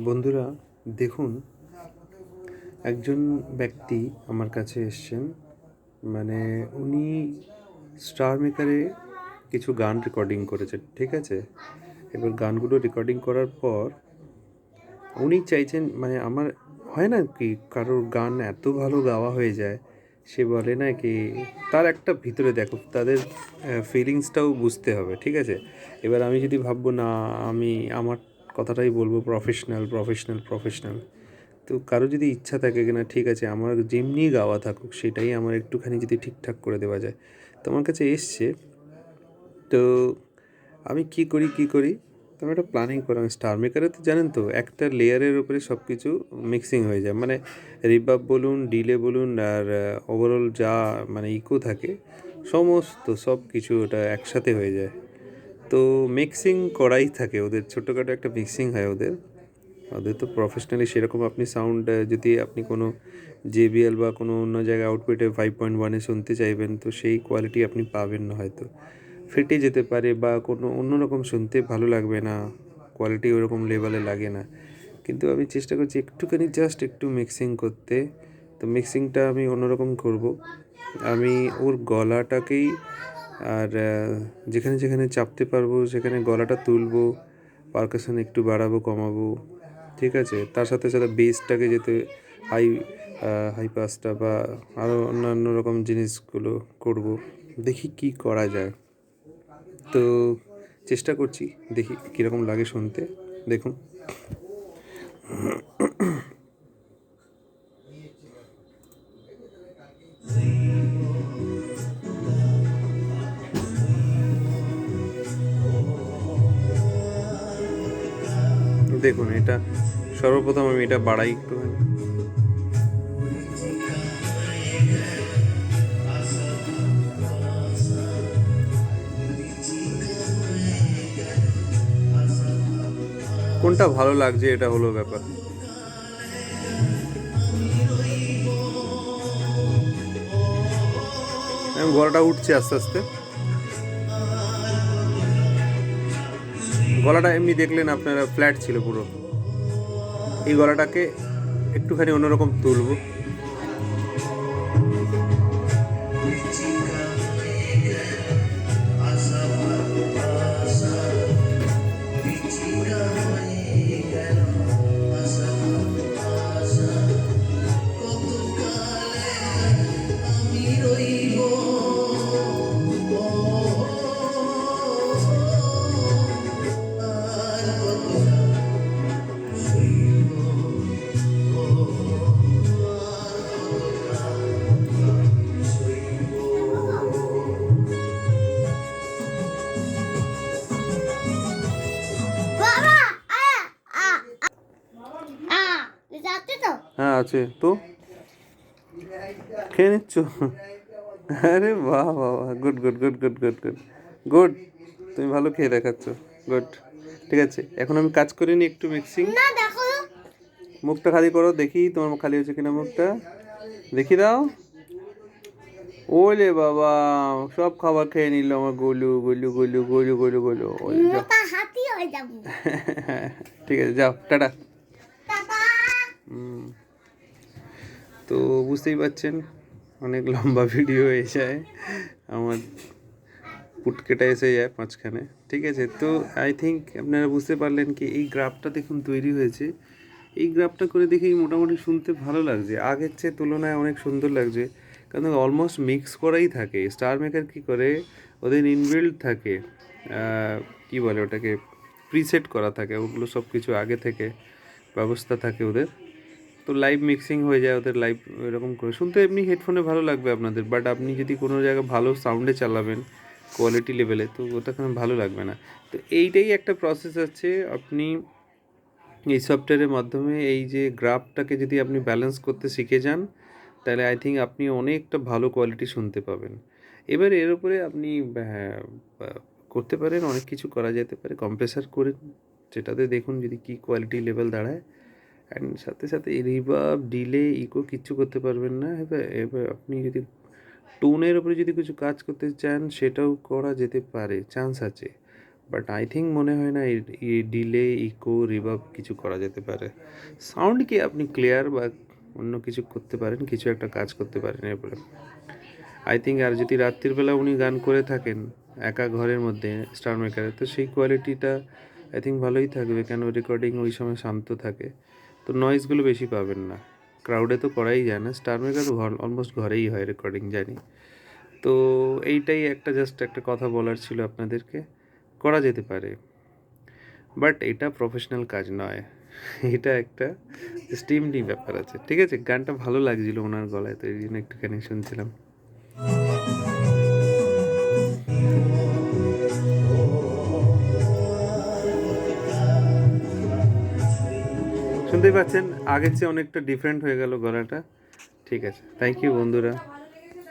বন্ধুরা, দেখুন, একজন ব্যক্তি আমার কাছে এসছেন। মানে উনি স্টার মেকারে কিছু গান রেকর্ডিং করেছেন, ঠিক আছে? এবার গানগুলো রেকর্ডিং করার পর উনি চাইছেন, মানে আমার হয় না কি, কারোর গান এত ভালো গাওয়া হয়ে যায়, সে বলে না কি, তার একটা ভিতরে দেখো তাদের ফিলিংসটাও বুঝতে হবে, ঠিক আছে? এবার আমি যদি ভাববো না, আমি আমার কথাটাই বলবো, প্রফেশনাল প্রফেশনাল প্রফেশনাল, তো কারো যদি ইচ্ছা থাকে কিনা, ঠিক আছে, আমার যেমনি গাওয়া থাকুক সেটাই আমার একটুখানি যদি ঠিকঠাক করে দেওয়া যায়। তো আমার কাছে এসছে, তো আমি কি করি, তো আমি একটা প্ল্যানিং করলাম। স্টার মেকারে তো জানেন তো, একটা লেয়ারের উপরে সব কিছু মিক্সিং হয়ে যায়, মানে রিভার্ব বলুন, ডিলে বলুন, আর ওভারঅল যা মানে ইকো থাকে, সমস্ত সব কিছু ওটা একসাথে হয়ে যায়। তো মিক্সিং করাই থাকে ওদের, ছোটোখাটো একটা মিক্সিং হয় ওদের। ওদের তো প্রফেশনালি সেরকম আপনি সাউন্ড, যদি আপনি কোনো জেবিএল বা কোনো অন্য জায়গায় আউটপুটে 5.1-এ শুনতে চাইবেন, তো সেই কোয়ালিটি আপনি পাবেন না, হয়তো ফেটে যেতে পারে বা কোনো অন্যরকম শুনতে ভালো লাগবে না, কোয়ালিটি ওরকম লেভেলে লাগে না। কিন্তু আমি চেষ্টা করছি একটুখানি জাস্ট একটু মিক্সিং করতে। তো মিক্সিংটা আমি অন্যরকম করব। আমি ওর গলাটাকেই, আর যেখানে যেখানে চাপতে পারবো সেখানে গলাটা তুলবো, পারকাশন একটু বাড়াবো কমাবো, ঠিক আছে? তার সাথে সাথে বেসটাকে যেতে হাই হাই পাসটা বা আরও অন্যান্য রকম জিনিসগুলো করব। দেখি কি করা যায়। তো চেষ্টা করছি, দেখি কীরকম লাগে শুনতে। দেখুন, দেখুন, এটা সর্বপ্রথম আমি এটা বাড়াই একটুখানি। কোনটা ভালো লাগছে এটা হলো ব্যাপার। গলাটা উঠছে আস্তে আস্তে। গলাটা এমনি দেখলেন আপনারা ফ্ল্যাট ছিল পুরো, এই গলাটাকে একটুখানি অন্যরকম তুলবো। হ্যাঁ, আছে তো। খেয়ে নিচ্ছ? আরে বাহ বাহ, good good good good good good good, তুমি ভালো খেয়ে দেখাচ্ছ, গুড। ঠিক আছে, এখন আমি কাজ করে নিই একটু মিক্সিং। মুখটা খালি করো, দেখি তোমার মুখ খালি হয়েছে কিনা, মুখটা দেখি দাও। ওলে বাবা, সব খাবার খেয়ে নিল আমার, গলু গলু গলু গলু গলু গলু। ঠিক আছে, যাও, টাটা। তো বুঝতেই পারছেন, অনেক লম্বা ভিডিও হয়ে যায় আমার, পুটকেটা এসে যায় মাঝখানে, ঠিক আছে? তো আই থিঙ্ক আপনারা বুঝতে পারলেন কি, এই গ্রাফটা দেখুন তৈরি হয়েছে। এই গ্রাফটা করে দেখেই মোটামুটি শুনতে ভালো লাগছে, আগের চেয়ে তুলনায় অনেক সুন্দর লাগছে, কারণ অলমোস্ট মিক্স করাই থাকে। স্টার মেকার কী করে, ওদের ইনবিল্ড থাকে, কি বলে ওটাকে, প্রিসেট করা থাকে, ওগুলো সব কিছু আগে থেকে ব্যবস্থা থাকে ওদের। তো লাইভ মিক্সিং হয়ে যায় ওদের, লাইভ এরকম করে শুনতে এমনি হেডফোনে ভালো লাগবে আপনাদের, বাট আপনি যদি কোনো জায়গায় ভালো সাউন্ডে চালাবেন কোয়ালিটি লেভেলে, তো ওটা কোনো ভালো লাগবে না। তো এইটাই একটা প্রসেস আছে, আপনি এই সফটওয়্যারের মাধ্যমে এই যে গ্রাফটাকে যদি আপনি ব্যালেন্স করতে শিখে যান, তাহলে আই থিঙ্ক আপনি অনেকটা ভালো কোয়ালিটি শুনতে পাবেন। এবার এর উপরে আপনি করতে পারেন, অনেক কিছু করা যেতে পারে, কম্প্রেসার করে, যেটাতে দেখুন যদি কী কোয়ালিটি লেভেল দাঁড়ায়। অ্যান্ড সাথে সাথে রিভার্ব, ডিলে, ইকো কিচ্ছু করতে পারবেন না। এবার এবার আপনি যদি টোনের উপরে যদি কিছু কাজ করতে চান, সেটাও করা যেতে পারে, চান্স আছে। বাট আই থিঙ্ক মনে হয় না এই ডিলে ইকো রিভার্ব কিছু করা যেতে পারে। সাউন্ড কি আপনি ক্লিয়ার বা অন্য কিছু করতে পারেন, কিছু একটা কাজ করতে পারেন এরপরে। আই থিঙ্ক আর যদি রাত্রিবেলা উনি গান করে থাকেন একা ঘরের মধ্যে স্টার মেকারে, তো সেই কোয়ালিটিটা আই থিঙ্ক ভালোই থাকবে, কেন রেকর্ডিং ওই সময় শান্ত থাকে, তো নয়েজগুলো বেশি পাবেন না। ক্রাউডে তো করাই যায় না, স্টার মেকার তো ঘর অলমোস্ট ঘরেই হয় রেকর্ডিং, জানি। তো এইটাই একটা জাস্ট একটা কথা বলার ছিল আপনাদেরকে, করা যেতে পারে, বাট এটা প্রফেশনাল কাজ নয়। এটা একটা স্টিমডি ব্যাপার আছে। ঠিক আছে, গানটা ভালো লাগছিল ওনার গলায়, তো এই জন্য একটুখানি শুনছিলাম। শুনতেই পাচ্ছেন আগের চেয়ে অনেকটা ডিফারেন্ট হয়ে গেল গলাটা। ঠিক আছে, থ্যাংক ইউ বন্ধুরা।